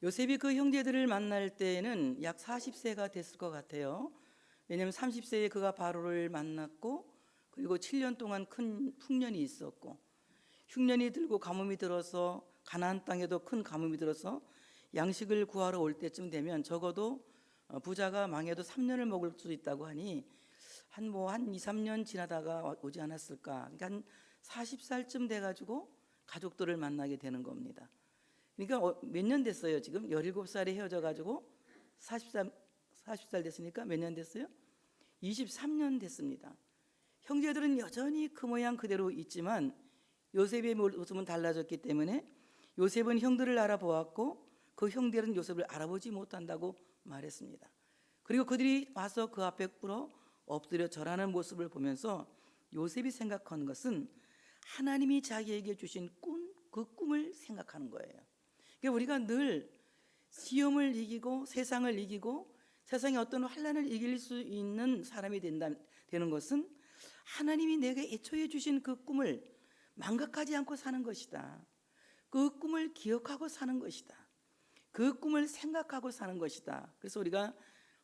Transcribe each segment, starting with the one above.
요셉이 그 형제들을 만날 때에는 약 40세가 됐을 것 같아요. 왜냐하면 30세에 그가 바로를 만났고, 그리고 7년 동안 큰 풍년이 있었고, 흉년이 들고 가뭄이 들어서 가나안 땅에도 큰 가뭄이 들어서 양식을 구하러 올 때쯤 되면 적어도 부자가 망해도 3년을 먹을 수 있다고 하니 한 2, 3년 지나다가 오지 않았을까. 그러니까 한 40살쯤 돼가지고 가족들을 만나게 되는 겁니다. 그러니까 몇 년 됐어요? 지금 17살에 헤어져가지고 40살 됐으니까 몇 년 됐어요? 23년 됐습니다. 형제들은 여전히 그 모양 그대로 있지만 요셉의 모습은 달라졌기 때문에 요셉은 형들을 알아보았고 그 형들은 요셉을 알아보지 못한다고 말했습니다. 그리고 그들이 와서 그 앞에 꿇어 엎드려 절하는 모습을 보면서 요셉이 생각한 것은 하나님이 자기에게 주신 그 꿈을 생각하는 거예요. 그러니까 우리가 늘 시험을 이기고 세상을 이기고 세상의 어떤 환난을 이길 수 있는 사람이 되는 것은 하나님이 내게 애초에 주신 그 꿈을 망각하지 않고 사는 것이다. 그 꿈을 기억하고 사는 것이다. 그 꿈을 생각하고 사는 것이다. 그래서 우리가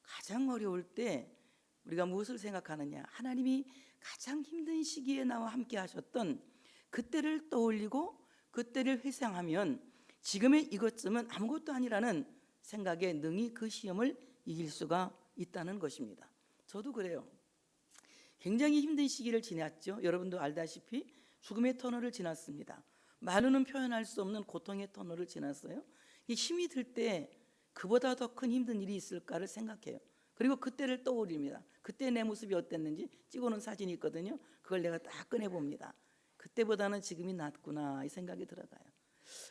가장 어려울 때 우리가 무엇을 생각하느냐? 하나님이 가장 힘든 시기에 나와 함께 하셨던 그때를 떠올리고 그때를 회상하면 지금의 이것쯤은 아무것도 아니라는 생각에 능히 그 시험을 이길 수가 있다는 것입니다. 저도 그래요. 굉장히 힘든 시기를 지났죠. 여러분도 알다시피 죽음의 터널을 지났습니다. 말로는 표현할 수 없는 고통의 터널을 지났어요. 힘이 들 때 그보다 더 큰 힘든 일이 있을까를 생각해요. 그리고 그때를 떠올립니다. 그때 내 모습이 어땠는지 찍어놓은 사진이 있거든요. 그걸 내가 딱 꺼내봅니다. 그때보다는 지금이 낫구나 이 생각이 들어가요.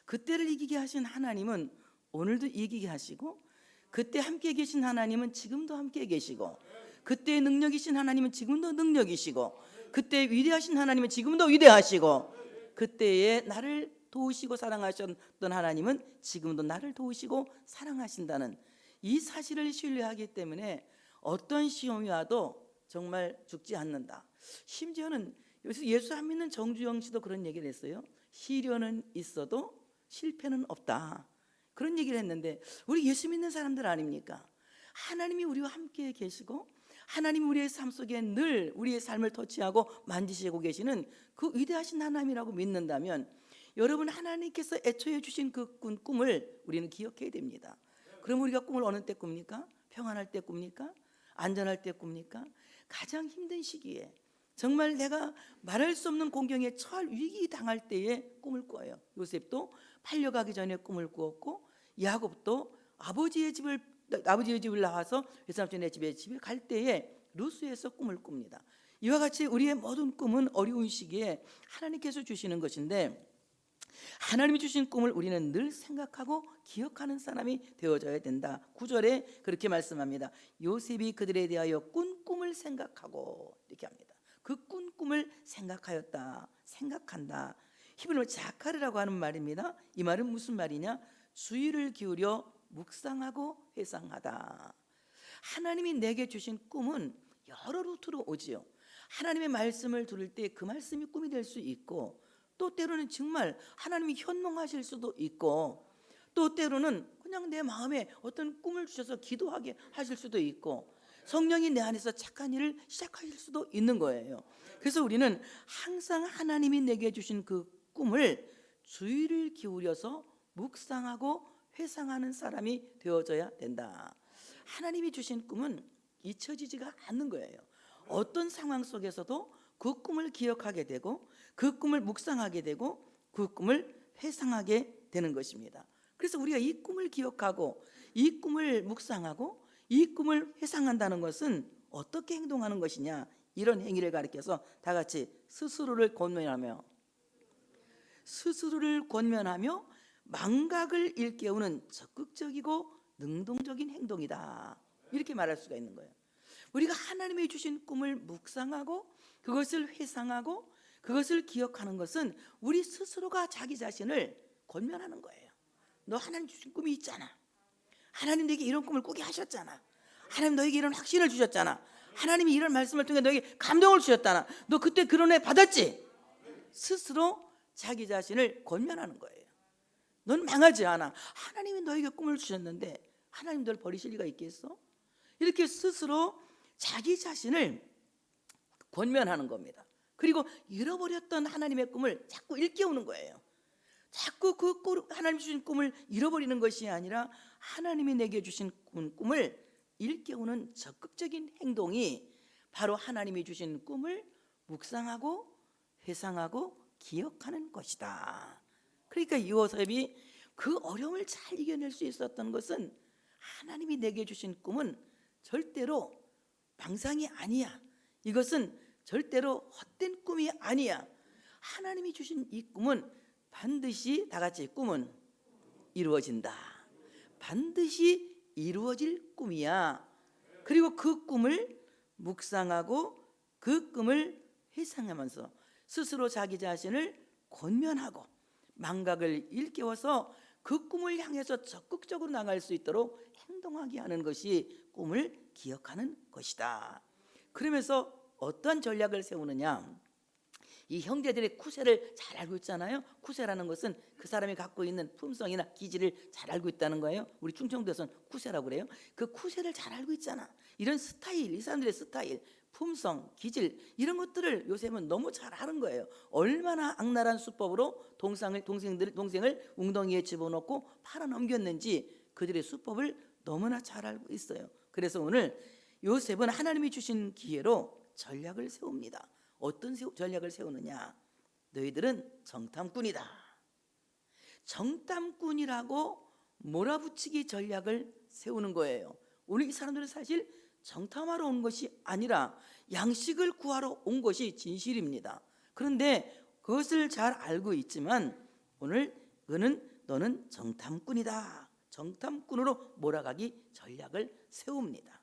그때를 이기게 하신 하나님은 오늘도 이기게 하시고, 그때 함께 계신 하나님은 지금도 함께 계시고, 그때의 능력이신 하나님은 지금도 능력이시고, 그때 위대하신 하나님은 지금도 위대하시고, 그때에 나를 도우시고 사랑하셨던 하나님은 지금도 나를 도우시고 사랑하신다는 이 사실을 신뢰하기 때문에 어떤 시험이 와도 정말 죽지 않는다. 심지어는 여기서 예수 안 믿는 정주영 씨도 그런 얘기를 했어요. 시련은 있어도 실패는 없다. 그런 얘기를 했는데 우리 예수 믿는 사람들 아닙니까? 하나님이 우리와 함께 계시고 하나님이 우리의 삶 속에 늘 우리의 삶을 터치하고 만지시고 계시는 그 위대하신 하나님이라고 믿는다면 여러분, 하나님께서 애초에 주신 그 꿈을 우리는 기억해야 됩니다. 그럼 우리가 꿈을 어느 때 꿉니까? 평안할 때 꿉니까? 안전할 때 꿉니까? 가장 힘든 시기에, 정말 내가 말할 수 없는 공경에 처할 위기 당할 때에 꿈을 꿔요. 요셉도 팔려가기 전에 꿈을 꾸었고, 야곱도 아버지의 집을 나와서 외삼촌의 집에 갈 때에 루스에서 꿈을 꿉니다. 이와 같이 우리의 모든 꿈은 어려운 시기에 하나님께서 주시는 것인데, 하나님이 주신 꿈을 우리는 늘 생각하고 기억하는 사람이 되어져야 된다. 9절에 그렇게 말씀합니다. 요셉이 그들에 대하여 꾼 꿈을 생각하고, 이렇게 합니다. 그 꾼 꿈을 생각하였다. 생각한다. 히브리어로 자카르라고 하는 말입니다. 이 말은 무슨 말이냐? 주의를 기울여 묵상하고 회상하다. 하나님이 내게 주신 꿈은 여러 루트로 오지요. 하나님의 말씀을 들을 때 그 말씀이 꿈이 될 수 있고, 또 때로는 정말 하나님이 현몽하실 수도 있고, 또 때로는 그냥 내 마음에 어떤 꿈을 주셔서 기도하게 하실 수도 있고, 성령이 내 안에서 착한 일을 시작하실 수도 있는 거예요. 그래서 우리는 항상 하나님이 내게 주신 그 꿈을 주의를 기울여서 묵상하고 회상하는 사람이 되어져야 된다. 하나님이 주신 꿈은 잊혀지지가 않는 거예요. 어떤 상황 속에서도 그 꿈을 기억하게 되고, 그 꿈을 묵상하게 되고, 그 꿈을 회상하게 되는 것입니다. 그래서 우리가 이 꿈을 기억하고 이 꿈을 묵상하고 이 꿈을 회상한다는 것은 어떻게 행동하는 것이냐, 이런 행위를 가리켜서 다 같이 스스로를 권면하며 망각을 일깨우는 적극적이고 능동적인 행동이다, 이렇게 말할 수가 있는 거예요. 우리가 하나님이 주신 꿈을 묵상하고 그것을 회상하고 그것을 기억하는 것은 우리 스스로가 자기 자신을 권면하는 거예요. 너 하나님 주신 꿈이 있잖아. 하나님 내게 이런 꿈을 꾸게 하셨잖아. 하나님 너에게 이런 확신을 주셨잖아. 하나님이 이런 말씀을 통해 너에게 감동을 주셨잖아. 너 그때 그런 애 받았지? 스스로 자기 자신을 권면하는 거예요. 넌 망하지 않아. 하나님이 너에게 꿈을 주셨는데 하나님 널 버리실 리가 있겠어? 이렇게 스스로 자기 자신을 권면하는 겁니다. 그리고 잃어버렸던 하나님의 꿈을 자꾸 일깨우는 거예요. 자꾸 그 하나님 주신 꿈을 잃어버리는 것이 아니라 하나님이 내게 주신 꿈을 일깨우는 적극적인 행동이 바로 하나님이 주신 꿈을 묵상하고 회상하고 기억하는 것이다. 그러니까 요셉이 그 어려움을 잘 이겨낼 수 있었던 것은 하나님이 내게 주신 꿈은 절대로 방상이 아니야. 이것은 절대로 헛된 꿈이 아니야. 하나님이 주신 이 꿈은 반드시, 다 같이, 꿈은 이루어진다. 반드시 이루어질 꿈이야. 그리고 그 꿈을 묵상하고 그 꿈을 회상하면서 스스로 자기 자신을 권면하고 망각을 일깨워서 그 꿈을 향해서 적극적으로 나갈 수 있도록 행동하게 하는 것이 꿈을 기억하는 것이다. 그러면서 어떤 전략을 세우느냐, 이 형제들의 쿠세를 잘 알고 있잖아요. 쿠세라는 것은 그 사람이 갖고 있는 품성이나 기질을 잘 알고 있다는 거예요. 우리 충청도에서는 쿠세라고 그래요. 그 쿠세를 잘 알고 있잖아. 이런 스타일, 이 사람들의 스타일, 품성, 기질, 이런 것들을 요셉은 너무 잘 아는 거예요. 얼마나 악랄한 수법으로 동생을 웅덩이에 집어넣고 팔아넘겼는지 그들의 수법을 너무나 잘 알고 있어요. 그래서 오늘 요셉은 하나님이 주신 기회로 전략을 세웁니다. 어떤 전략을 세우느냐, 너희들은 정탐꾼이다. 정탐꾼이라고 몰아붙이기 전략을 세우는 거예요. 오늘 이 사람들은 사실 정탐하러 온 것이 아니라 양식을 구하러 온 것이 진실입니다. 그런데 그것을 잘 알고 있지만 오늘 너는 정탐꾼이다. 정탐꾼으로 몰아가기 전략을 세웁니다.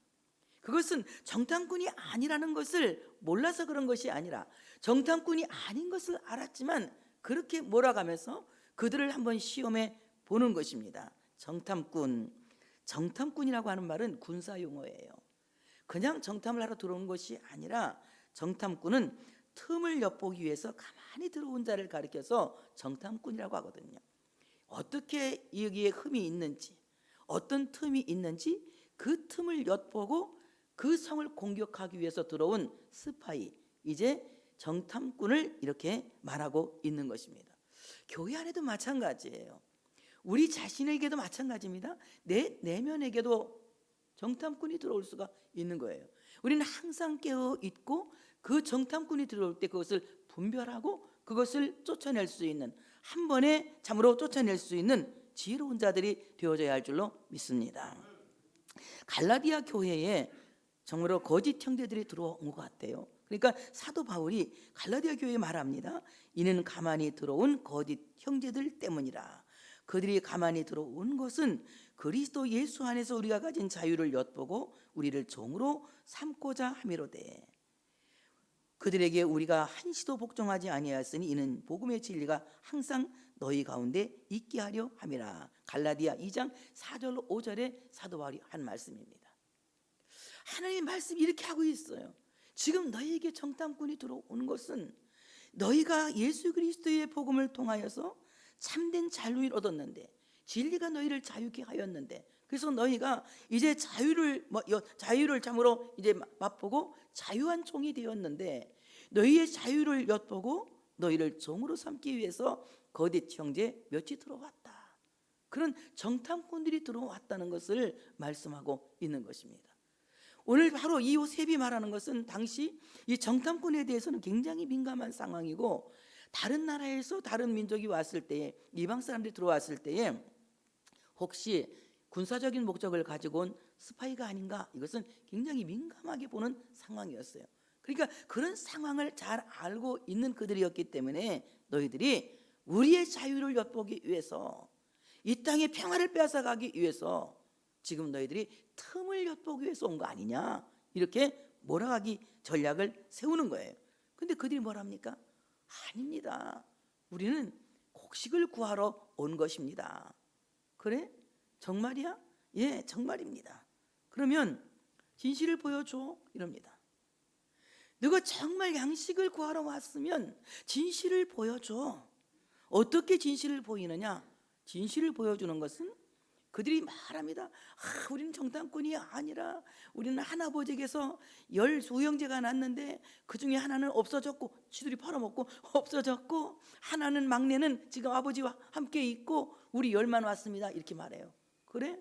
그것은 정탐꾼이 아니라는 것을 몰라서 그런 것이 아니라 정탐꾼이 아닌 것을 알았지만 그렇게 몰아가면서 그들을 한번 시험해 보는 것입니다. 정탐꾼이라고 하는 말은 군사 용어예요. 그냥 정탐을 하러 들어온 것이 아니라 정탐꾼은 틈을 엿보기 위해서 가만히 들어온 자를 가리켜서 정탐꾼이라고 하거든요. 어떻게 여기에 흠이 있는지, 어떤 틈이 있는지 그 틈을 엿보고 그 성을 공격하기 위해서 들어온 스파이, 이제 정탐꾼을 이렇게 말하고 있는 것입니다. 교회 안에도 마찬가지예요. 우리 자신에게도 마찬가지입니다. 내 내면에게도 정탐꾼이 들어올 수가 있는 거예요. 우리는 항상 깨어 있고 그 정탐꾼이 들어올 때 그것을 분별하고 그것을 쫓아낼 수 있는, 한 번에 참으로 쫓아낼 수 있는 지혜로운 자들이 되어져야 할 줄로 믿습니다. 갈라디아 교회에 정말로 거짓 형제들이 들어온 것 같아요. 그러니까 사도 바울이 갈라디아 교회에 말합니다. 이는 가만히 들어온 거짓 형제들 때문이라. 그들이 가만히 들어온 것은 그리스도 예수 안에서 우리가 가진 자유를 엿보고 우리를 종으로 삼고자 함이로되 그들에게 우리가 한시도 복종하지 아니하였으니 이는 복음의 진리가 항상 너희 가운데 있게 하려 함이라. 갈라디아 2장 4절 5절에 사도 바울이 한 말씀입니다. 하나님의 말씀이 이렇게 하고 있어요. 지금 너희에게 정탐꾼이 들어오는 것은 너희가 예수 그리스도의 복음을 통하여서 참된 자유를 얻었는데, 진리가 너희를 자유케 하였는데, 그래서 너희가 이제 자유를 참으로 이제 맛보고 자유한 종이 되었는데, 너희의 자유를 엿보고 너희를 종으로 삼기 위해서 거짓 형제 몇이 들어왔다. 그런 정탐꾼들이 들어왔다는 것을 말씀하고 있는 것입니다. 오늘 바로 이 요셉이 말하는 것은 당시 이 정탐꾼에 대해서는 굉장히 민감한 상황이고, 다른 나라에서 다른 민족이 왔을 때에, 이방 사람들이 들어왔을 때에 혹시 군사적인 목적을 가지고 온 스파이가 아닌가, 이것은 굉장히 민감하게 보는 상황이었어요. 그러니까 그런 상황을 잘 알고 있는 그들이었기 때문에 너희들이 우리의 자유를 엿보기 위해서, 이 땅의 평화를 빼앗아가기 위해서 지금 너희들이 틈을 엿보기 위해서 온 거 아니냐, 이렇게 몰아가기 전략을 세우는 거예요. 근데 그들이 뭐랍니까? 아닙니다. 우리는 곡식을 구하러 온 것입니다. 그래? 정말이야? 예, 정말입니다. 그러면 진실을 보여줘, 이럽니다. 너가 정말 양식을 구하러 왔으면 진실을 보여줘. 어떻게 진실을 보이느냐? 진실을 보여주는 것은 그들이 말합니다. 우리는 정탐꾼이 아니라 우리는 하나보직에서 12형제가 났는데 그 중에 하나는 없어졌고 쥐들이 팔아먹고 없어졌고, 하나는 막내는 지금 아버지와 함께 있고 우리 10만 왔습니다, 이렇게 말해요. 그래?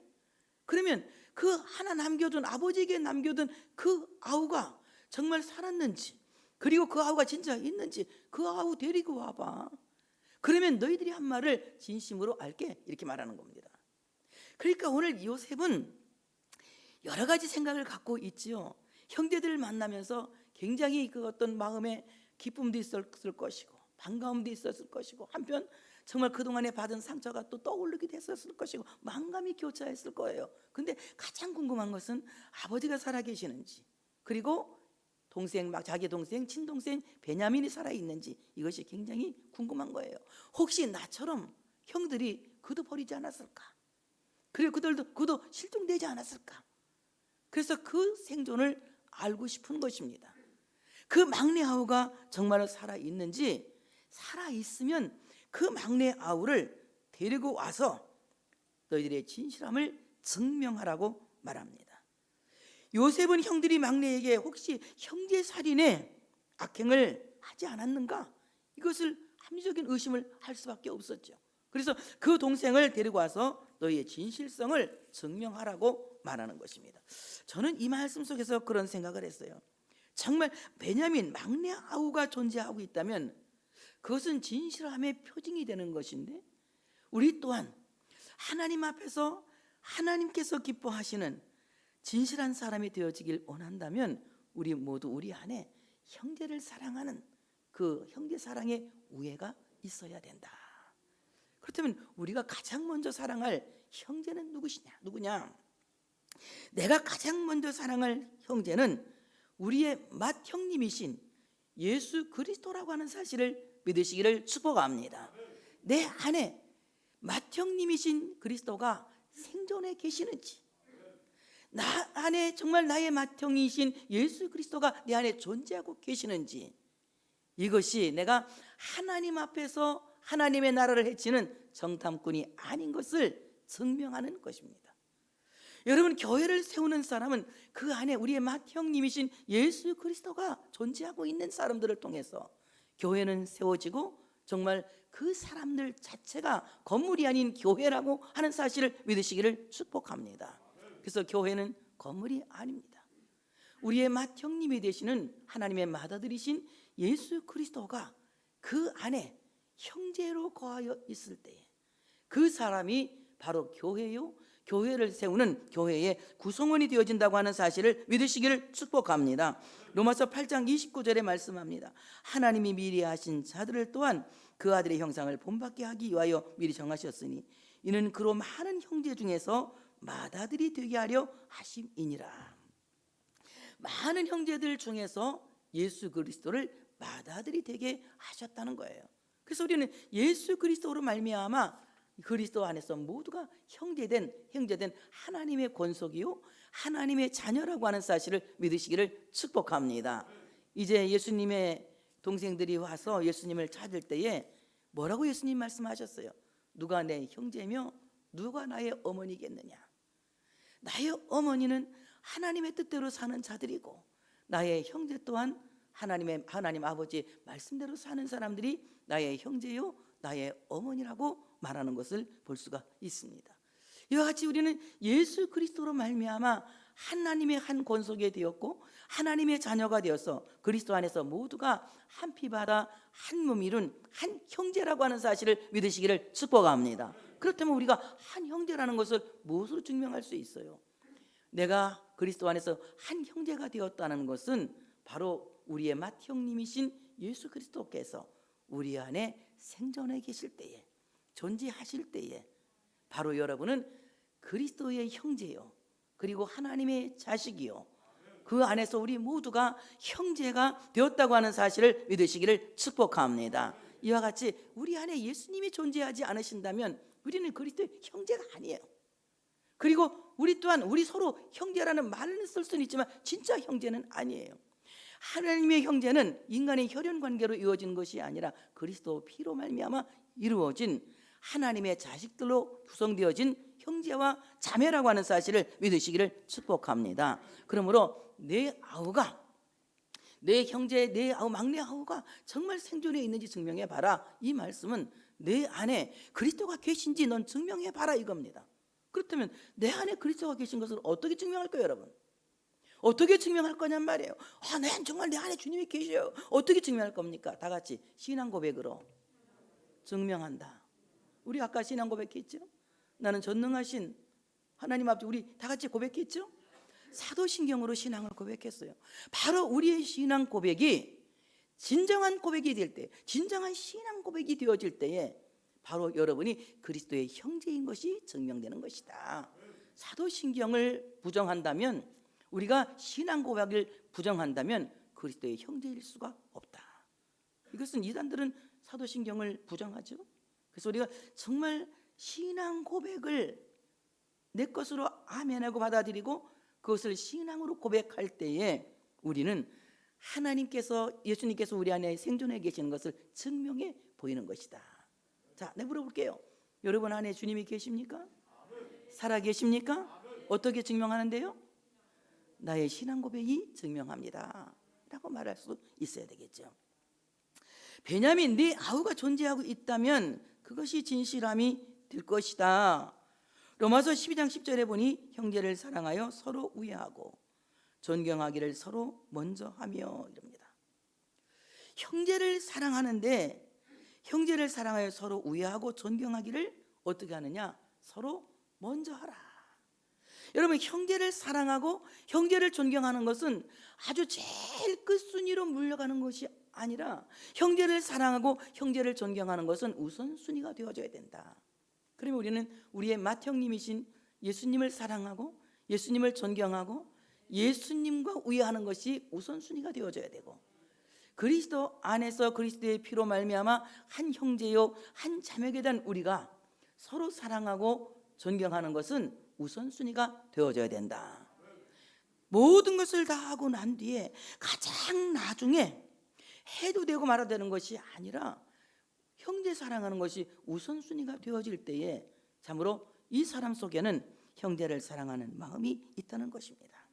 그러면 그 하나 남겨둔, 아버지에게 남겨둔 그 아우가 정말 살았는지, 그리고 그 아우가 진짜 있는지 그 아우 데리고 와봐. 그러면 너희들이 한 말을 진심으로 알게, 이렇게 말하는 겁니다. 그러니까 오늘 요셉은 여러 가지 생각을 갖고 있지요. 형제들을 만나면서 굉장히 그 어떤 마음에 기쁨도 있었을 것이고 반가움도 있었을 것이고, 한편 정말 그동안에 받은 상처가 또 떠오르게 됐었을 것이고 만감이 교차했을 거예요. 근데 가장 궁금한 것은 아버지가 살아계시는지, 그리고 동생, 자기 동생, 친동생 베냐민이 살아있는지, 이것이 굉장히 궁금한 거예요. 혹시 나처럼 형들이 그도 버리지 않았을까? 그리고 그도 실종되지 않았을까? 그래서 그 생존을 알고 싶은 것입니다. 그 막내 아우가 정말로 살아있는지, 살아있으면 그 막내 아우를 데리고 와서 너희들의 진실함을 증명하라고 말합니다. 요셉은 형들이 막내에게 혹시 형제살인의 악행을 하지 않았는가, 이것을 합리적인 의심을 할 수밖에 없었죠. 그래서 그 동생을 데리고 와서 너희의 진실성을 증명하라고 말하는 것입니다. 저는 이 말씀 속에서 그런 생각을 했어요. 정말 베냐민 막내 아우가 존재하고 있다면 그것은 진실함의 표징이 되는 것인데, 우리 또한 하나님 앞에서 하나님께서 기뻐하시는 진실한 사람이 되어지길 원한다면 우리 모두 우리 안에 형제를 사랑하는 그 형제 사랑의 우애가 있어야 된다. 그렇다면 우리가 가장 먼저 사랑할 형제는 누구냐? 내가 가장 먼저 사랑할 형제는 우리의 맏형님이신 예수 그리스도라고 하는 사실을 믿으시기를 축복합니다. 내 안에 맏형님이신 그리스도가 생존해 계시는지, 나 안에 정말 나의 맏형이신 예수 그리스도가 내 안에 존재하고 계시는지, 이것이 내가 하나님 앞에서 하나님의 나라를 해치는 정탐꾼이 아닌 것을 증명하는 것입니다. 여러분, 교회를 세우는 사람은 그 안에 우리의 맏형님이신 예수 그리스도가 존재하고 있는 사람들을 통해서 교회는 세워지고, 정말 그 사람들 자체가 건물이 아닌 교회라고 하는 사실을 믿으시기를 축복합니다. 그래서 교회는 건물이 아닙니다. 우리의 맏형님이 되시는 하나님의 맏아들이신 예수 그리스도가 그 안에 형제로 거하여 있을 때에 그 사람이 바로 교회요, 교회를 세우는 교회의 구성원이 되어진다고 하는 사실을 믿으시기를 축복합니다. 로마서 8장 29절에 말씀합니다. 하나님이 미리 하신 자들을 또한 그 아들의 형상을 본받게 하기 위하여 미리 정하셨으니 이는 그로 많은 형제 중에서 맏아들이 되게 하려 하심이니라. 많은 형제들 중에서 예수 그리스도를 맏아들이 되게 하셨다는 거예요. 그래서 우리는 예수 그리스도로 말미암아 그리스도 안에서 모두가 형제된 하나님의 권속이요 하나님의 자녀라고 하는 사실을 믿으시기를 축복합니다. 이제 예수님의 동생들이 와서 예수님을 찾을 때에 뭐라고 예수님 말씀하셨어요? 누가 내 형제며 누가 나의 어머니겠느냐? 나의 어머니는 하나님의 뜻대로 사는 자들이고 나의 형제 또한 하나님 아버지의 말씀대로 사는 사람들이 나의 형제요 나의 어머니라고 말하는 것을 볼 수가 있습니다. 이와 같이 우리는 예수 그리스도로 말미암아 하나님의 한 권속이 되었고 하나님의 자녀가 되어서 그리스도 안에서 모두가 한 피바다 한 몸 이룬 한 형제라고 하는 사실을 믿으시기를 축복합니다. 그렇다면 우리가 한 형제라는 것을 무엇으로 증명할 수 있어요? 내가 그리스도 안에서 한 형제가 되었다는 것은 바로 우리의 맏형님이신 예수 그리스도께서 우리 안에 생존해 계실 때에, 존재하실 때에 바로 여러분은 그리스도의 형제요 그리고 하나님의 자식이요 그 안에서 우리 모두가 형제가 되었다고 하는 사실을 믿으시기를 축복합니다. 이와 같이 우리 안에 예수님이 존재하지 않으신다면 우리는 그리스도의 형제가 아니에요. 그리고 우리 또한 우리 서로 형제라는 말을 쓸 수는 있지만 진짜 형제는 아니에요. 하나님의 형제는 인간의 혈연 관계로 이루어진 것이 아니라 그리스도 피로 말미암아 이루어진 하나님의 자식들로 구성되어진 형제와 자매라고 하는 사실을 믿으시기를 축복합니다. 그러므로 내 아우가, 내 형제, 내 아우, 막내 아우가 정말 생존해 있는지 증명해 봐라. 이 말씀은 내 안에 그리스도가 계신지 넌 증명해 봐라 이겁니다. 그렇다면 내 안에 그리스도가 계신 것을 어떻게 증명할 거예요, 여러분? 어떻게 증명할 거냔 말이에요. 정말 내 안에 주님이 계셔요. 어떻게 증명할 겁니까? 다 같이 신앙 고백으로 증명한다. 우리 아까 신앙 고백했죠? 나는 전능하신 하나님 앞에 우리 다 같이 고백했죠? 사도신경으로 신앙을 고백했어요. 바로 우리의 신앙 고백이 진정한 고백이 될 때, 진정한 신앙 고백이 되어질 때에 바로 여러분이 그리스도의 형제인 것이 증명되는 것이다. 사도신경을 부정한다면, 우리가 신앙 고백을 부정한다면 그리스도의 형제일 수가 없다. 이것은 이단들은 사도신경을 부정하죠. 그래서 우리가 정말 신앙 고백을 내 것으로 아멘하고 받아들이고 그것을 신앙으로 고백할 때에 우리는 하나님께서, 예수님께서 우리 안에 생존해 계시는 것을 증명해 보이는 것이다. 자, 내가 물어볼게요. 여러분 안에 주님이 계십니까? 살아 계십니까? 어떻게 증명하는데요? 나의 신앙 고백이 증명합니다 라고 말할 수 있어야 되겠죠. 베냐민, 네 아우가 존재하고 있다면 그것이 진실함이 될 것이다. 로마서 12장 10절에 보니 형제를 사랑하여 서로 우애하고 존경하기를 서로 먼저 하며 이럽니다. 형제를 사랑하는데, 형제를 사랑하여 서로 우애하고 존경하기를 어떻게 하느냐? 서로 먼저 하라. 여러분, 형제를 사랑하고 형제를 존경하는 것은 아주 제일 끝순위로 물려가는 것이 아니라, 형제를 사랑하고 형제를 존경하는 것은 우선순위가 되어져야 된다. 그러면 우리는 우리의 맏형님이신 예수님을 사랑하고 예수님을 존경하고 예수님과 우애하는 것이 우선순위가 되어져야 되고, 그리스도 안에서 그리스도의 피로 말미암아 한 형제요 한 자매에 대한 우리가 서로 사랑하고 존경하는 것은 우선순위가 되어져야 된다. 모든 것을 다 하고 난 뒤에 가장 나중에 해도 되고 말아도 되는 것이 아니라 형제 사랑하는 것이 우선순위가 되어질 때에 참으로 이 사람 속에는 형제를 사랑하는 마음이 있다는 것입니다.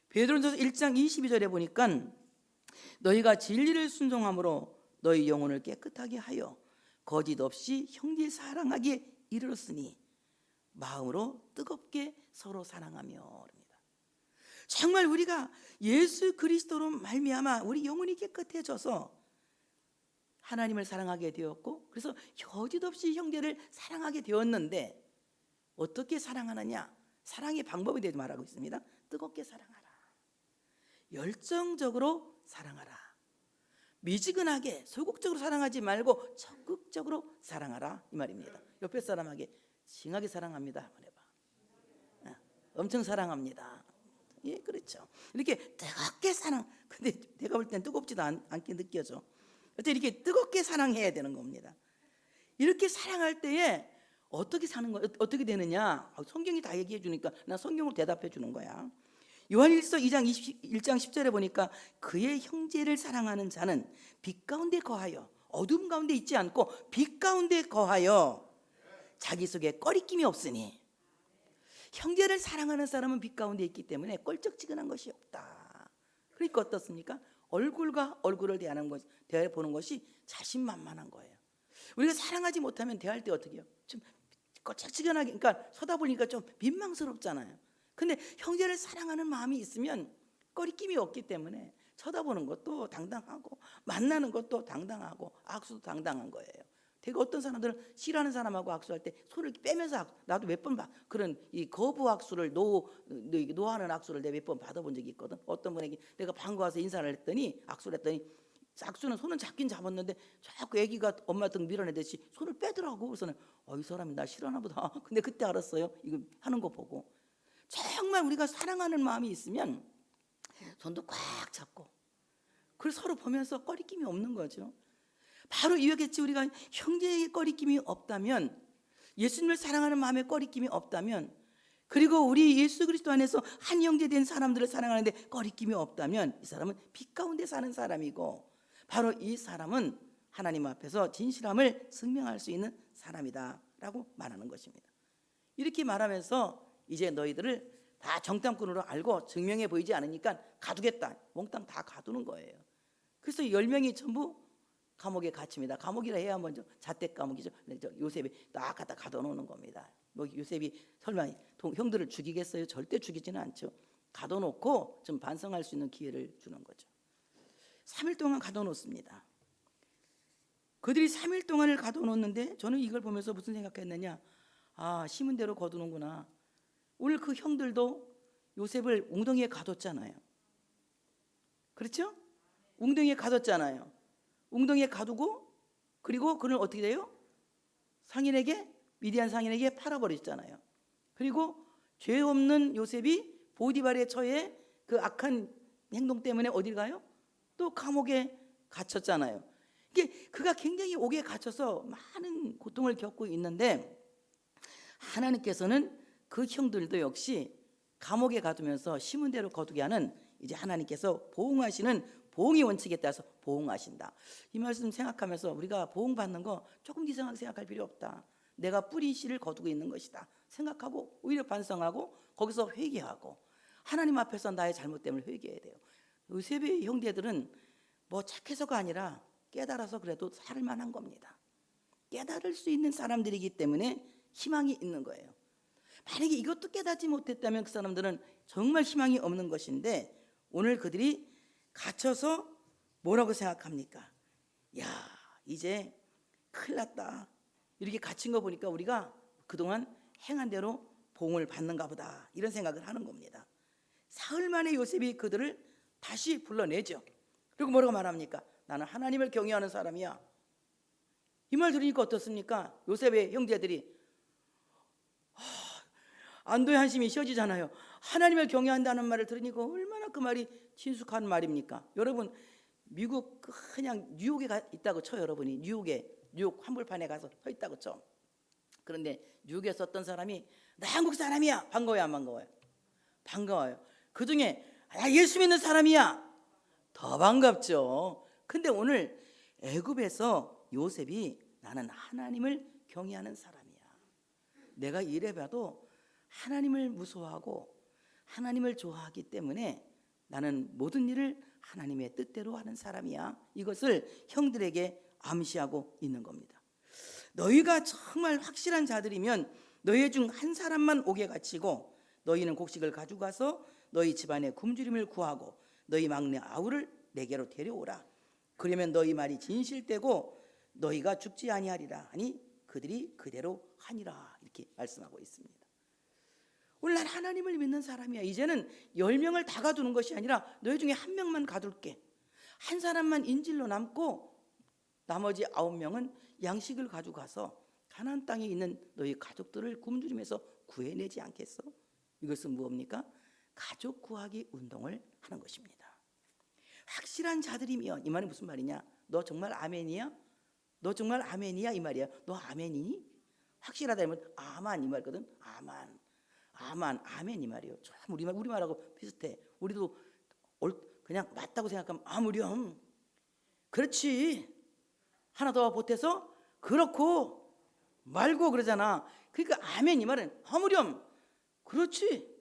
베드로전서 1장 22절에 보니까 너희가 진리를 순종함으로 너희 영혼을 깨끗하게 하여 거짓 없이 형제 사랑하기에 이르렀으니 마음으로 뜨겁게 서로 사랑하며. 정말 우리가 예수 그리스도로 말미암아 우리 영혼이 깨끗해져서 하나님을 사랑하게 되었고, 그래서 거짓 없이 형제를 사랑하게 되었는데 어떻게 사랑하느냐? 사랑의 방법에 대해서 말하고 있습니다. 뜨겁게 사랑하라. 열정적으로 사랑하라. 미지근하게 소극적으로 사랑하지 말고 적극적으로 사랑하라 이 말입니다. 옆에 사람에게 징하게 사랑합니다 한번 해봐. 엄청 사랑합니다. 예, 그렇죠. 이렇게 뜨겁게 사랑. 근데 내가 볼 땐 뜨겁지도 않게 느껴져. 이렇게 뜨겁게 사랑해야 되는 겁니다. 이렇게 사랑할 때에 어떻게 사는 거, 어떻게 되느냐? 성경이 다 얘기해 주니까 나 성경으로 대답해 주는 거야. 요한일서 2장 1장 10절에 보니까 그의 형제를 사랑하는 자는 빛 가운데 거하여, 어둠 가운데 있지 않고 빛 가운데 거하여 자기 속에 꺼리낌이 없으니. 형제를 사랑하는 사람은 빛 가운데 있기 때문에 껄쩍지근한 것이 없다. 그러니까 어떻습니까? 얼굴과 얼굴을 대해보는 것이 자신만만한 거예요. 우리가 사랑하지 못하면 대할 때 어떻게 해요? 좀 껄쩍지근하게, 그러니까 서다보니까 좀 민망스럽잖아요. 근데 형제를 사랑하는 마음이 있으면 꺼리낌이 없기 때문에 쳐다보는 것도 당당하고 만나는 것도 당당하고 악수도 당당한 거예요. 되게 어떤 사람들은 싫어하는 사람하고 악수할 때 손을 빼면서 나도 몇 번 그런 이 거부 악수를 노하는 악수를 내가 몇 번 받아본 적이 있거든. 어떤 분에게 내가 반가워서 인사를 했더니 악수를 했더니 악수는 손은 잡긴 잡았는데 자꾸 애기가 엄마 등 밀어내듯이 손을 빼더라고. 그래서 이 사람이 나 싫어하나 보다. 근데 그때 알았어요. 이거 하는 거 보고. 정말 우리가 사랑하는 마음이 있으면 손도 꽉 잡고 그래서 서로 보면서 꺼리낌이 없는 거죠. 바로 이거겠지. 우리가 형제의 꺼리낌이 없다면, 예수님을 사랑하는 마음에 꺼리낌이 없다면, 그리고 우리 예수 그리스도 안에서 한 형제 된 사람들을 사랑하는데 꺼리낌이 없다면 이 사람은 빛 가운데 사는 사람이고, 바로 이 사람은 하나님 앞에서 진실함을 증명할 수 있는 사람이다 라고 말하는 것입니다. 이렇게 말하면서 이제 너희들을 다 정탐꾼으로 알고 증명해 보이지 않으니까 가두겠다, 몽땅 다 가두는 거예요. 그래서 10명이 전부 감옥에 갇힙니다. 감옥이라 해야 먼저 잣대 감옥이죠. 요셉이 딱 갖다 가둬놓는 겁니다. 뭐 요셉이 설마 형들을 죽이겠어요? 절대 죽이지는 않죠. 가둬놓고 좀 반성할 수 있는 기회를 주는 거죠. 3일 동안 가둬놓습니다. 그들이 3일 동안을 가둬놓는데 저는 이걸 보면서 무슨 생각했느냐, 아, 심은 대로 거두는구나. 오늘 그 형들도 요셉을 웅덩이에 가뒀잖아요. 그렇죠? 웅덩이에 가뒀잖아요. 웅덩이에 가두고 그리고 그는 어떻게 돼요? 상인에게, 미디안 상인에게 팔아버렸잖아요. 그리고 죄 없는 요셉이 보디발의 처해 그 악한 행동 때문에 어딜 가요? 또 감옥에 갇혔잖아요. 이게 그가 굉장히 옥에 갇혀서 많은 고통을 겪고 있는데 하나님께서는 그 형들도 역시 감옥에 가두면서 심은 대로 거두게 하는, 이제 하나님께서 보응하시는 보응의 원칙에 따라서 보응하신다. 이 말씀 생각하면서 우리가 보응받는 거 조금 이상하게 생각할 필요 없다. 내가 뿌린 씨를 거두고 있는 것이다 생각하고 오히려 반성하고 거기서 회개하고 하나님 앞에서 나의 잘못됨을 회개해야 돼요. 요셉의 형제들은 뭐 착해서가 아니라 깨달아서 그래도 살만한 겁니다. 깨달을 수 있는 사람들이기 때문에 희망이 있는 거예요. 만약에 이것도 깨닫지 못했다면 그 사람들은 정말 희망이 없는 것인데 오늘 그들이 갇혀서 뭐라고 생각합니까? 야, 이제 큰일 났다. 이렇게 갇힌 거 보니까 우리가 그동안 행한 대로 보응을 받는가 보다, 이런 생각을 하는 겁니다. 사흘 만에 요셉이 그들을 다시 불러내죠. 그리고 뭐라고 말합니까? 나는 하나님을 경외하는 사람이야. 이 말 들으니까 어떻습니까? 요셉의 형제들이 안도의 한심이 쉬어지잖아요. 하나님을 경외한다는 말을 들으니까 얼마나 그 말이 친숙한 말입니까? 여러분, 미국 그냥 뉴욕에 있다고 쳐. 여러분이 뉴욕 한복판에 가서 서 있다고 쳐. 그런데 뉴욕에서 어떤 사람이 나 한국 사람이야, 반가워요 안 반가워요? 반가워요. 그중에 나 예수 믿는 사람이야, 더 반갑죠. 근데 오늘 애굽에서 요셉이 나는 하나님을 경외하는 사람이야, 내가 이래봐도 하나님을 무서워하고 하나님을 좋아하기 때문에 나는 모든 일을 하나님의 뜻대로 하는 사람이야, 이것을 형들에게 암시하고 있는 겁니다. 너희가 정말 확실한 자들이면 너희 중 한 사람만 옥에 갇히고 너희는 곡식을 가져가서 너희 집안의 굶주림을 구하고 너희 막내 아우를 내게로 데려오라. 그러면 너희 말이 진실되고 너희가 죽지 아니하리라 하니 그들이 그대로 하니라. 이렇게 말씀하고 있습니다. 오늘 난 하나님을 믿는 사람이야. 이제는 10명을 다 가두는 것이 아니라 너희 중에 한 명만 가둘게. 한 사람만 인질로 남고 나머지 9명은 양식을 가져가서 가나안 땅에 있는 너희 가족들을 굶주림에서 구해내지 않겠어? 이것은 무엇입니까? 가족 구하기 운동을 하는 것입니다. 확실한 자들이면, 이 말이 무슨 말이냐? 너 정말 아멘이야? 너 정말 아멘이야? 이 말이야. 너 아멘이니? 확실하다면 아만, 이 말거든. 아만, 아멘, 이 말이에요. 참 우리말하고 비슷해. 우리도 그냥 맞다고 생각하면 아무렴, 그렇지, 하나 더 보태서 그렇고 말고 그러잖아. 그러니까 아멘, 이 말은 아무렴, 그렇지,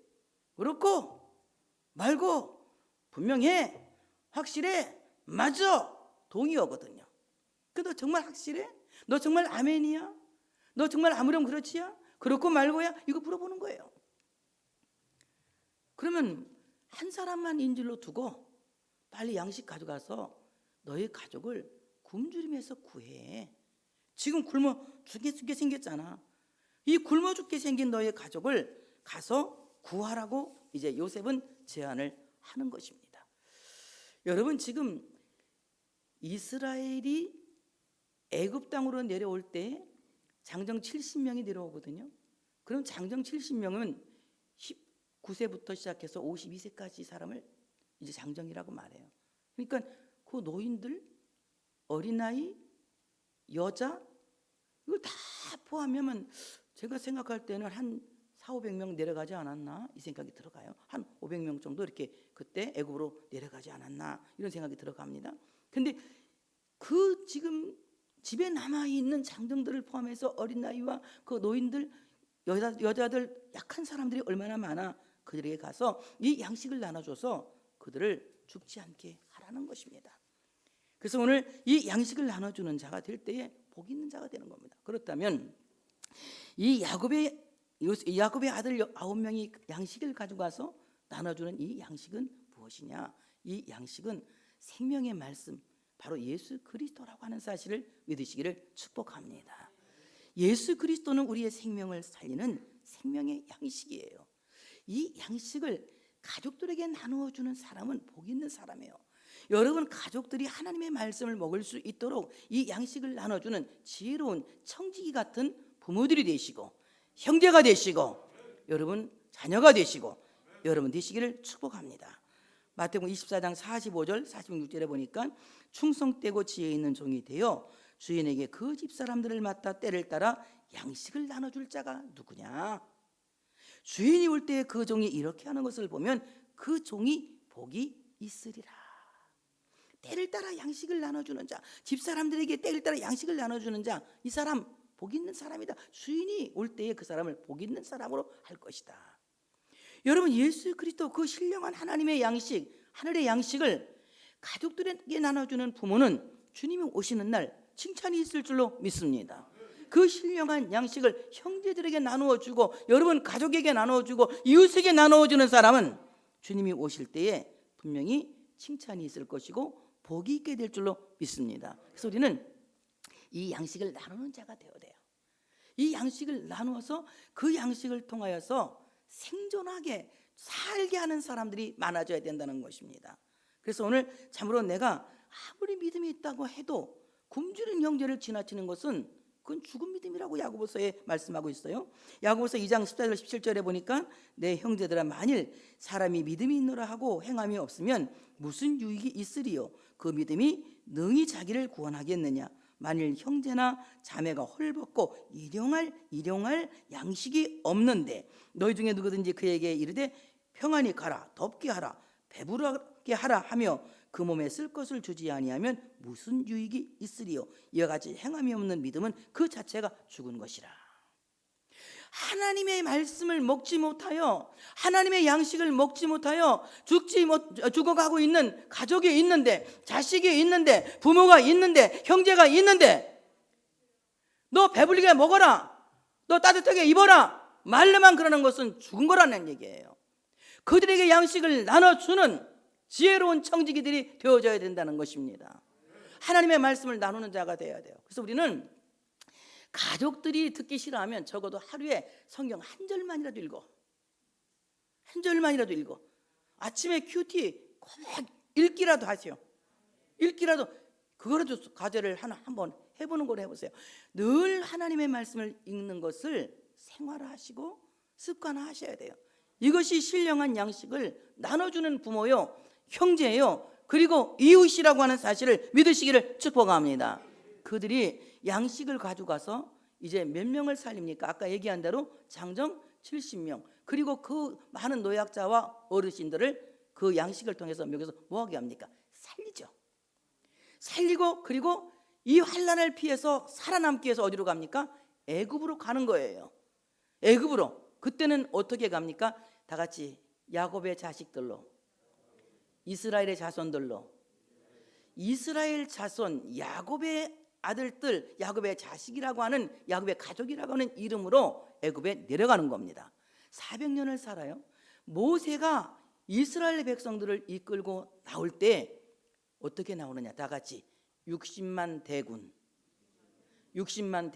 그렇고 말고 분명해, 확실해, 맞아, 동의어거든요. 너 정말 확실해? 너 정말 아멘이야? 너 정말 아무렴 그렇지야? 그렇고 말고야? 이거 물어보는 거예요. 그러면 한 사람만 인질로 두고 빨리 양식 가져가서 너희 가족을 굶주림에서 구해. 지금 굶어 죽게 생겼잖아. 이 굶어 죽게 생긴 너희 가족을 가서 구하라고 이제 요셉은 제안을 하는 것입니다. 여러분, 지금 이스라엘이 애굽 땅으로 내려올 때 장정 70명이 내려오거든요. 그럼 장정 70명은 19세부터 시작해서 52세까지 사람을 이제 장정이라고 말해요. 그러니까 그 노인들, 어린아이, 여자, 이걸 다 포함하면 제가 생각할 때는 한 400~500명 내려가지 않았나, 이 생각이 들어가요. 한 500명 정도 이렇게 그때 애굽으로 내려가지 않았나, 이런 생각이 들어갑니다. 근데 그 지금 집에 남아있는 장정들을 포함해서 어린 나이와 그 노인들, 여자들, 약한 사람들이 얼마나 많아. 그들에게 가서 이 양식을 나눠줘서 그들을 죽지 않게 하라는 것입니다. 그래서 오늘 이 양식을 나눠주는 자가 될 때에 복 있는 자가 되는 겁니다. 그렇다면 이 야곱의 아들 9명이 양식을 가져가서 나눠주는 이 양식은 무엇이냐? 이 양식은 생명의 말씀, 바로 예수 그리스도라고 하는 사실을 믿으시기를 축복합니다. 예수 그리스도는 우리의 생명을 살리는 생명의 양식이에요. 이 양식을 가족들에게 나누어주는 사람은 복 있는 사람이에요. 여러분 가족들이 하나님의 말씀을 먹을 수 있도록 이 양식을 나눠주는 지혜로운 청지기 같은 부모들이 되시고, 형제가 되시고, 여러분 자녀가 되시고, 여러분 되시기를 축복합니다. 마태복음 24장 45절 46절에 보니까 충성되고 지혜 있는 종이 되어 주인에게 그 집 사람들을 맡아 때를 따라 양식을 나눠줄 자가 누구냐? 주인이 올 때 그 종이 이렇게 하는 것을 보면 그 종이 복이 있으리라. 때를 따라 양식을 나눠주는 자, 집 사람들에게 때를 따라 양식을 나눠주는 자, 이 사람 복 있는 사람이다. 주인이 올 때에 그 사람을 복 있는 사람으로 할 것이다. 여러분 예수 그리스도 그 신령한 하나님의 양식, 하늘의 양식을 가족들에게 나눠주는 부모는 주님이 오시는 날 칭찬이 있을 줄로 믿습니다. 그 신령한 양식을 형제들에게 나누어주고, 여러분 가족에게 나누어주고, 이웃에게 나누어주는 사람은 주님이 오실 때에 분명히 칭찬이 있을 것이고 복이 있게 될 줄로 믿습니다. 그래서 우리는 이 양식을 나누는 자가 되어야 돼요. 이 양식을 나누어서 그 양식을 통하여서 생존하게 살게 하는 사람들이 많아져야 된다는 것입니다. 그래서 오늘 참으로 내가 아무리 믿음이 있다고 해도 굶주린 형제를 지나치는 것은 그건 죽은 믿음이라고 야고보서에 말씀하고 있어요. 야고보서 2장 14절 17절에 보니까 내 형제들아 만일 사람이 믿음이 있노라 하고 행함이 없으면 무슨 유익이 있으리요? 그 믿음이 능히 자기를 구원하겠느냐? 만일 형제나 자매가 헐벗고 일용할 양식이 없는데 너희 중에 누구든지 그에게 이르되 평안히 가라, 덥게 하라, 배부르게 하라 하며 그 몸에 쓸 것을 주지 아니하면 무슨 유익이 있으리요? 이와 같이 행함이 없는 믿음은 그 자체가 죽은 것이라. 하나님의 말씀을 먹지 못하여, 하나님의 양식을 먹지 못하여 죽어가고 있는 가족이 있는데, 자식이 있는데, 부모가 있는데, 형제가 있는데, 너 배불리게 먹어라, 너 따뜻하게 입어라 말로만 그러는 것은 죽은 거라는 얘기예요. 그들에게 양식을 나눠주는 지혜로운 청지기들이 되어져야 된다는 것입니다. 하나님의 말씀을 나누는 자가 되어야 돼요. 그래서 우리는 가족들이 듣기 싫어하면 적어도 하루에 성경 한 절만이라도 읽어. 한 절만이라도 읽어. 아침에 큐티 꼭 읽기라도 하세요. 읽기라도, 그거라도 과제를 한번 해보는 걸 해보세요. 늘 하나님의 말씀을 읽는 것을 생활화하시고 습관화하셔야 돼요. 이것이 신령한 양식을 나눠주는 부모요, 형제예요, 그리고 이웃이라고 하는 사실을 믿으시기를 축복합니다. 그들이 양식을 가져가서 이제 몇 명을 살립니까? 아까 얘기한 대로 장정 70명, 그리고 그 많은 노약자와 어르신들을 그 양식을 통해서 여기서 뭐하게 합니까? 살리죠. 살리고, 그리고 이 환난을 피해서 살아남기 위해서 어디로 갑니까? 애굽으로 가는 거예요. 애굽으로. 그때는 어떻게 갑니까? 다 같이 야곱의 자식들로, 이스라엘의 자손들로, 이스라엘 자손, 야곱의 아들들, 야곱의 자식이라고 하는, 야곱의 가족이라고 하는 이름으로 애굽에 내려가는 겁니다. 400년을 살아요. 모세가 이스라엘 백성들을 이끌고 나올 때 어떻게 나오느냐? 다 같이 60만 대군, 60만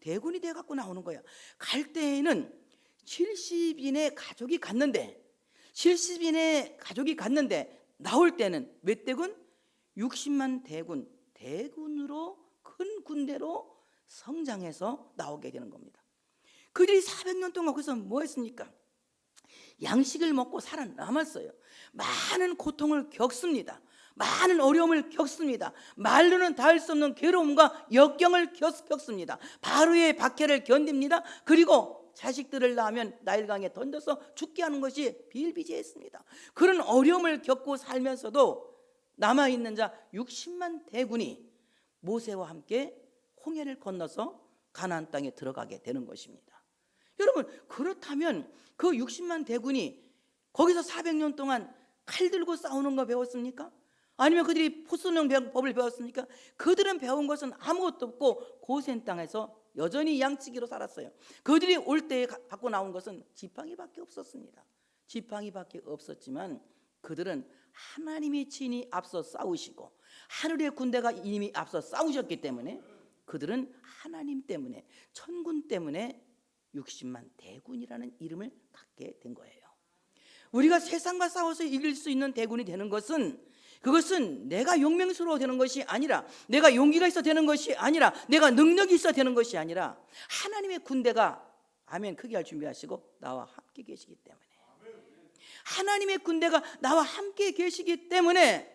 대군이 돼 갖고 나오는 거예요. 갈 때에는 70인의 가족이 갔는데 나올 때는 몇 대군? 60만 대군으로, 큰 군대로 성장해서 나오게 되는 겁니다. 그들이 400년 동안 거기서 뭐 했습니까? 양식을 먹고 살아남았어요. 많은 고통을 겪습니다. 많은 어려움을 겪습니다. 말로는 다 할 수 없는 괴로움과 역경을 겪습니다. 바로의 박해를 견딥니다. 그리고 자식들을 낳으면 나일강에 던져서 죽게 하는 것이 비일비재했습니다. 그런 어려움을 겪고 살면서도 남아있는 자 60만 대군이 모세와 함께 홍해를 건너서 가나안 땅에 들어가게 되는 것입니다. 여러분, 그렇다면 그 60만 대군이 거기서 400년 동안 칼 들고 싸우는 거 배웠습니까? 아니면 그들이 포수능 법을 배웠습니까? 그들은 배운 것은 아무것도 없고 고센 땅에서 여전히 양치기로 살았어요. 그들이 올 때에 갖고 나온 것은 지팡이밖에 없었습니다. 지팡이밖에 없었지만 그들은 하나님이 친히 앞서 싸우시고 하늘의 군대가 이미 앞서 싸우셨기 때문에 그들은 하나님 때문에, 천군 때문에 60만 대군이라는 이름을 갖게 된 거예요. 우리가 세상과 싸워서 이길 수 있는 대군이 되는 것은, 그것은 내가 용맹스러워 되는 것이 아니라, 내가 용기가 있어 되는 것이 아니라, 내가 능력이 있어 되는 것이 아니라 하나님의 군대가, 아멘, 크게 할 준비하시고, 나와 함께 계시기 때문에, 하나님의 군대가 나와 함께 계시기 때문에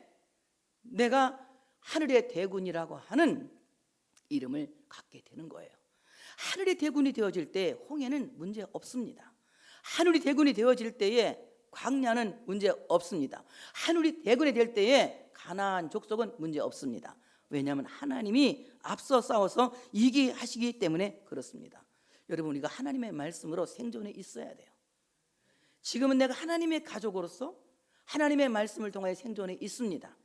내가 하늘의 대군이라고 하는 이름을 갖게 되는 거예요. 하늘의 대군이 되어질 때 홍해는 문제 없습니다. 하늘이 대군이 되어질 때에 광야는 문제 없습니다. 하늘이 대군이 될 때에 가나안 족속은 문제 없습니다. 왜냐하면 하나님이 앞서 싸워서 이기게 하시기 때문에 그렇습니다. 여러분, 우리가 하나님의 말씀으로 생존해 있어야 돼요. 지금은 내가 하나님의 가족으로서 하나님의 말씀을 통하여 생존해 있습니다.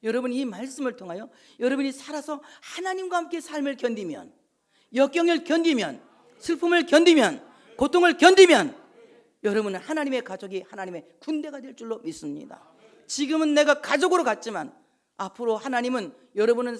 여러분, 이 말씀을 통하여 여러분이 살아서 하나님과 함께 삶을 견디면, 역경을 견디면, 슬픔을 견디면, 고통을 견디면 여러분은 하나님의 가족이 하나님의 군대가 될 줄로 믿습니다. 지금은 내가 가족으로 갔지만 앞으로 하나님은 여러분의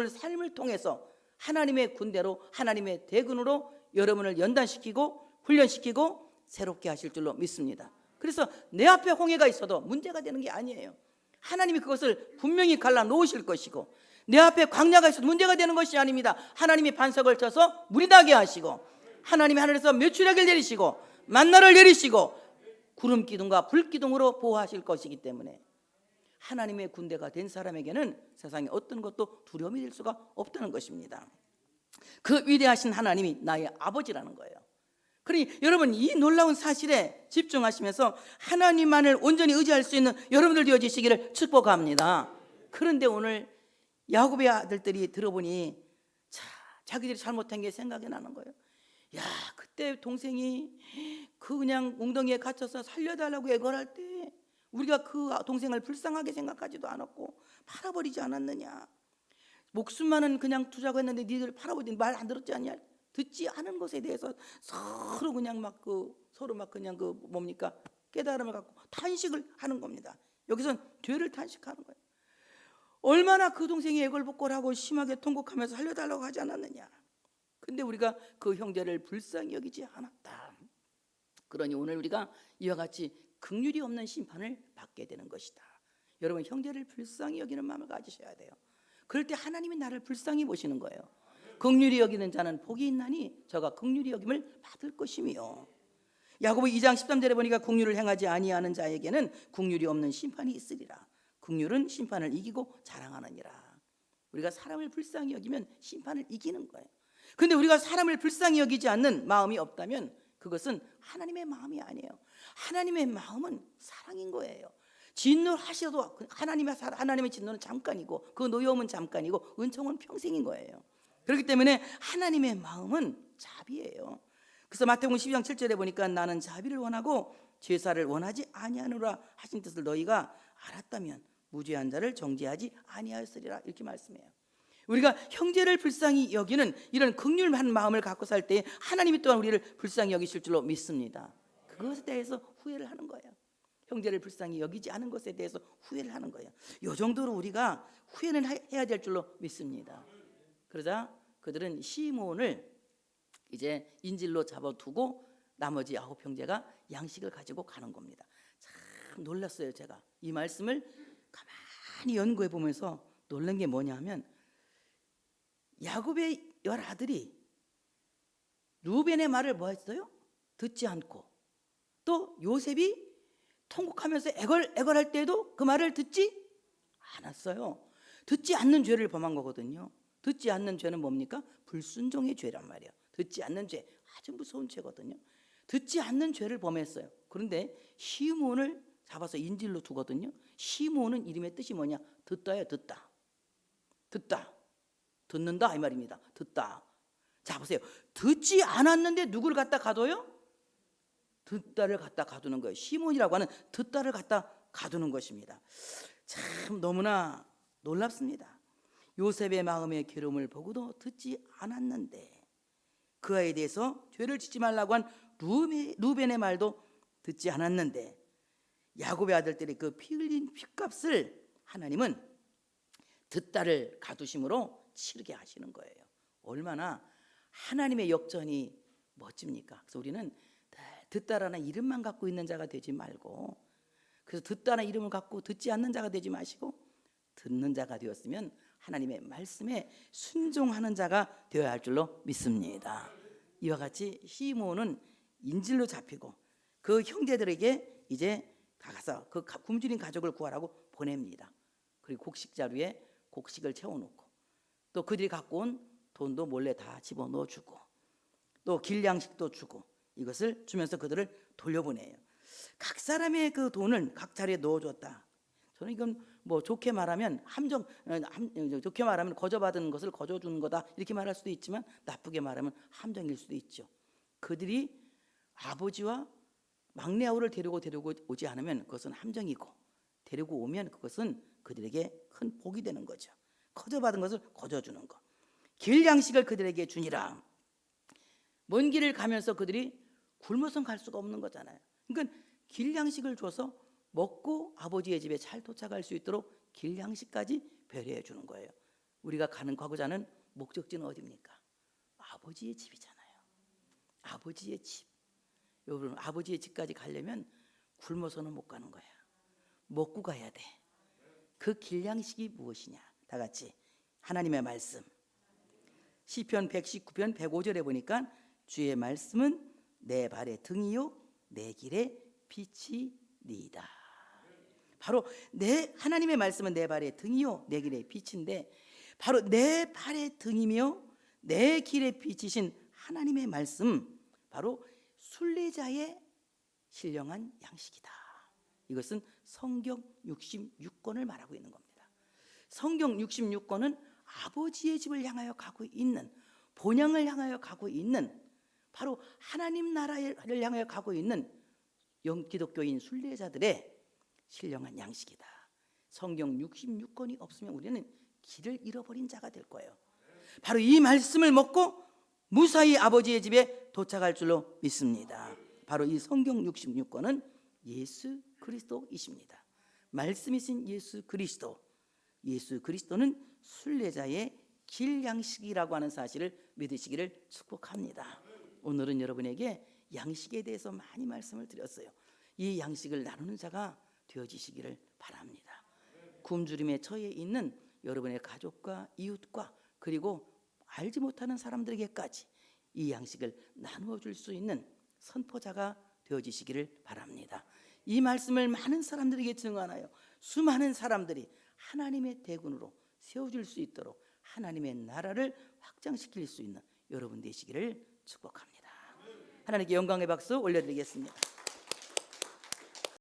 삶을 통해서 하나님의 군대로, 하나님의 대군으로 여러분을 연단시키고 훈련시키고 새롭게 하실 줄로 믿습니다. 그래서 내 앞에 홍해가 있어도 문제가 되는 게 아니에요. 하나님이 그것을 분명히 갈라놓으실 것이고, 내 앞에 광야가 있어도 문제가 되는 것이 아닙니다. 하나님이 반석을 쳐서 물이 나게 하시고, 하나님이 하늘에서 메추라기를 내리시고 만나를 내리시고 구름 기둥과 불 기둥으로 보호하실 것이기 때문에 하나님의 군대가 된 사람에게는 세상에 어떤 것도 두려움이 될 수가 없다는 것입니다. 그 위대하신 하나님이 나의 아버지라는 거예요. 그러니 여러분, 이 놀라운 사실에 집중하시면서 하나님만을 온전히 의지할 수 있는 여러분들 되어지시기를 축복합니다. 그런데 오늘 야곱의 아들들이 들어보니 자기들이 잘못한 게 생각이 나는 거예요. 야, 그때 동생이 그냥 웅덩이에 갇혀서 살려달라고 애걸할 때 우리가 그 동생을 불쌍하게 생각하지도 않았고 팔아버리지 않았느냐. 목숨만은 그냥 두자고 했는데 니들 팔아버리니 말 안 들었지 않냐. 듣지 않은 것에 대해서 서로 그냥 뭡니까, 깨달음을 갖고 탄식을 하는 겁니다. 여기선 죄를 탄식하는 거예요. 얼마나 그 동생이 애걸복걸하고 심하게 통곡하면서 살려달라고 하지 않았느냐. 근데 우리가 그 형제를 불쌍히 여기지 않았다. 그러니 오늘 우리가 이와 같이 긍휼이 없는 심판을 받게 되는 것이다. 여러분, 형제를 불쌍히 여기는 마음을 가지셔야 돼요. 그럴 때 하나님이 나를 불쌍히 보시는 거예요. 긍휼히 여기는 자는 복이 있나니 저가 긍휼히 여김을 받을 것이며, 야고보 2장 13절에 보니까 긍휼을 행하지 아니하는 자에게는 긍휼이 없는 심판이 있으리라. 긍휼은 심판을 이기고 자랑하느니라. 우리가 사람을 불쌍히 여기면 심판을 이기는 거예요. 근데 우리가 사람을 불쌍히 여기지 않는 마음이 없다면 그것은 하나님의 마음이 아니에요. 하나님의 마음은 사랑인 거예요. 진노하셔도 하나님의 진노는 잠깐이고 그 노여움은 잠깐이고 은총은 평생인 거예요. 그렇기 때문에 하나님의 마음은 자비예요. 그래서 마태복음 12장 7절에 보니까 나는 자비를 원하고 제사를 원하지 아니하노라 하신 뜻을 너희가 알았다면 무죄한 자를 정죄하지 아니하였으리라, 이렇게 말씀해요. 우리가 형제를 불쌍히 여기는 이런 긍휼한 마음을 갖고 살 때 하나님이 또한 우리를 불쌍히 여기실 줄로 믿습니다. 그것에 대해서 후회를 하는 거예요. 형제를 불쌍히 여기지 않은 것에 대해서 후회를 하는 거예요. 이 정도로 우리가 후회는 해야 될 줄로 믿습니다. 그러자 그들은 시므온을 이제 인질로 잡아두고 나머지 9형제가 양식을 가지고 가는 겁니다. 참 놀랐어요. 제가 이 말씀을 가만히 연구해 보면서 놀란 게 뭐냐 하면, 야곱의 10아들이 루벤의 말을 뭐 했어요? 듣지 않고, 또 요셉이 통곡하면서 애걸할 때도 그 말을 듣지 않았어요. 듣지 않는 죄를 범한 거거든요. 듣지 않는 죄는 뭡니까? 불순종의 죄란 말이에요. 듣지 않는 죄, 아주 무서운 죄거든요. 듣지 않는 죄를 범했어요. 그런데 시므온을 잡아서 인질로 두거든요. 시므온은 이름의 뜻이 뭐냐? 듣다예요. 듣다. 듣는다 이 말입니다. 듣다. 자 보세요. 듣지 않았는데 누구를 갖다 가둬요? 듣다를 갖다 가두는 거예요. 시몬이라고 하는 듣다를 갖다 가두는 것입니다. 참 너무나 놀랍습니다. 요셉의 마음의 괴로움을 보고도 듣지 않았는데 그 아이에 대해서 죄를 짓지 말라고 한 루벤의 말도 듣지 않았는데 야곱의 아들들의 그 피 흘린 핏값을 하나님은 듣다를 가두심으로 치르게 하시는 거예요. 얼마나 하나님의 역전이 멋집니까? 그래서 우리는 듣다라는 이름만 갖고 있는 자가 되지 말고, 그래서 듣다라는 이름을 갖고 듣지 않는 자가 되지 마시고 듣는 자가 되었으면 하나님의 말씀에 순종하는 자가 되어야 할 줄로 믿습니다. 이와 같이 시몬은 인질로 잡히고 그 형제들에게 이제 가서 그 굶주린 가족을 구하라고 보냅니다. 그리고 곡식자루에 곡식을 채워놓고 또 그들이 갖고 온 돈도 몰래 다 집어넣어주고 또 길냥식도 주고 이것을 주면서 그들을 돌려보내요. 각 사람의 그 돈을 각 자리에 넣어줬다. 저는 이건 뭐 좋게 말하면 좋게 말하면 거저받은 것을 거저주는 거다 이렇게 말할 수도 있지만 나쁘게 말하면 함정일 수도 있죠. 그들이 아버지와 막내 아우를 데리고 오지 않으면 그것은 함정이고 데리고 오면 그것은 그들에게 큰 복이 되는 거죠. 거저받은 것을 거저주는 것. 길 양식을 그들에게 주니라. 먼 길을 가면서 그들이 굶어서 갈 수가 없는 거잖아요. 그러니까 길 양식을 줘서 먹고 아버지의 집에 잘 도착할 수 있도록 길 양식까지 배려해 주는 거예요. 우리가 가고자 하는 목적지는 어디입니까? 아버지의 집이잖아요. 아버지의 집. 여러분, 아버지의 집까지 가려면 굶어서는 못 가는 거야. 먹고 가야 돼. 그 길 양식이 무엇이냐? 다 같이 하나님의 말씀. 시편 119편 105절에 보니까 주의 말씀은 내 발의 등이요 내 길의 빛이니이다. 바로 하나님의 말씀은 내 발의 등이요 내 길의 빛인데 바로 내 발의 등이며 내 길의 빛이신 하나님의 말씀, 바로 순례자의 신령한 양식이다. 이것은 성경 66권을 말하고 있는 겁니다. 성경 66권은 아버지의 집을 향하여 가고 있는, 본향을 향하여 가고 있는, 바로 하나님 나라를 향하여 가고 있는 기독교인 순례자들의 신령한 양식이다. 성경 66권이 없으면 우리는 길을 잃어버린 자가 될 거예요. 바로 이 말씀을 먹고 무사히 아버지의 집에 도착할 줄로 믿습니다. 바로 이 성경 66권은 예수 그리스도이십니다. 말씀이신 예수 그리스도. 예수 그리스도는 순례자의 길 양식이라고 하는 사실을 믿으시기를 축복합니다. 오늘은 여러분에게 양식에 대해서 많이 말씀을 드렸어요. 이 양식을 나누는 자가 되어지시기를 바랍니다. 굶주림에 처해 있는 여러분의 가족과 이웃과 그리고 알지 못하는 사람들에게까지 이 양식을 나누어 줄 수 있는 선포자가 되어지시기를 바랍니다. 이 말씀을 많은 사람들에게 증언하여 수많은 사람들이 하나님의 대군으로 세워질 수 있도록 하나님의 나라를 확장시킬 수 있는 여러분 되시기를 축복합니다. 하나님께 영광의 박수 올려드리겠습니다.